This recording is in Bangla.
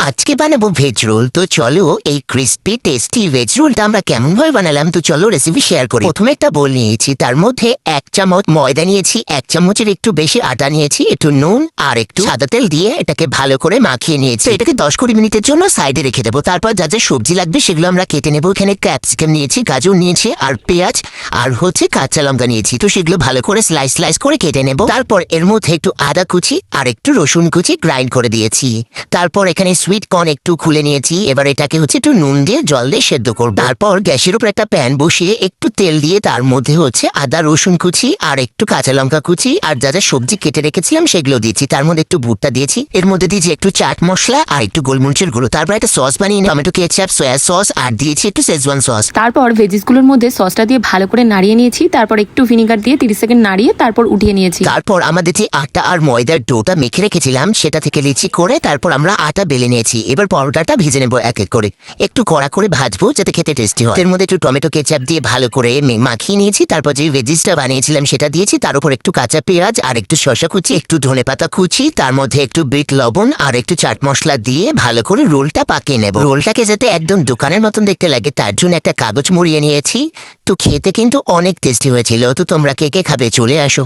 আজকে বানাবো ভেজ রোল। তো চলো এই ক্রিস্পি টেস্টি ভেজ রোলটা আমরা কেমন ভাবে বানালাম তো চলো রেসিপি শেয়ার করি। প্রথমে একটা বোল নিয়েছি, তার মধ্যে 1 চামচ ময়দা নিয়েছি, 1 চামচের একটু বেশি আটা নিয়েছি, একটু নুন আর একটু সাদা তেল দিয়ে এটাকে ভালো করে মাখিয়ে নিয়েছি। এটাকে 10-20 মিনিটের জন্য সাইডে রেখে দেবো। তারপর যা যা সবজি লাগবে সেগুলো আমরা কেটে নেবো। এখানে ক্যাপসিকাম নিয়েছি, গাজর নিয়েছি আর পেঁয়াজ আর কাঁচা লঙ্কা নিয়েছি। তো সেগুলো ভালো করে স্লাইস স্লাইস করে কেটে নেবো। তারপর এর মধ্যে একটু আদা কুচি আর একটু রসুন কুচি গ্রাইন্ড করে দিয়েছি। তারপর এখানে সুইট কর্ন একটু খুলে নিয়েছি। এবার এটাকে একটু নুন দিয়ে জল দিয়ে সেদ্ধ করবো। তারপর গ্যাসের উপর একটা প্যান বসিয়ে একটু তেল দিয়ে তার মধ্যে আদা রসুন কুচি আর একটু কাঁচা লঙ্কা কুচি আর যা যা সবজি কেটে রেখেছিলাম সেগুলো দিয়েছি। তার মধ্যে একটু ভুট্টা দিয়েছি, এর মধ্যে দিয়েছি একটু চাট মশলা আর একটু গোলমরিচের গুঁড়ো। তারপর একটা সস বানিয়ে টমেটো কেচাপ, সয়া সস আর দিয়েছি একটু শেজওয়ান সস। তারপর ভেজিসগুলোর মধ্যে সসটা দিয়ে ভালো করে নাড়িয়ে নিয়েছি। তারপর একটু ভিনিগার দিয়ে 30 সেকেন্ড নাড়িয়ে তারপর উঠিয়ে নিয়েছি। তারপর আমাদের যে আটা আর ময়দার ডোটা মেখে রেখেছিলাম সেটা থেকে লিচি করে তারপর আমরা আটা বেলে নিয়েছি। এবার পরোটাটা ভেজে নেবো এক এক করে, একটু কড়া করে ভাজবো যাতে খেতে টেস্টি হয়। এর মধ্যে একটু টমেটো কেচাপ দিয়ে ভালো করে মাখিয়ে নিয়েছি। তারপর যে ভেজিসটা বানিয়েছিলাম সেটা দিয়েছি, তার উপর একটু কাঁচা পেঁয়াজ আর একটু শসা কুচি, একটু ধনেপাতা কুচি, তার মধ্যে একটু বিট লবণ আর একটু চাট মশলা দিয়ে ভালো করে রোলটা পাকিয়ে নেব। রোলটাকে যাতে একদম দোকানের মতন দেখতে লাগে তার জন্য একটা কাগজ মুড়িয়ে নিয়েছি। তো খেতে কিন্তু অনেক টেস্টি হয়েছিল। তো তোমরা কে কে খাবে চলে আসো।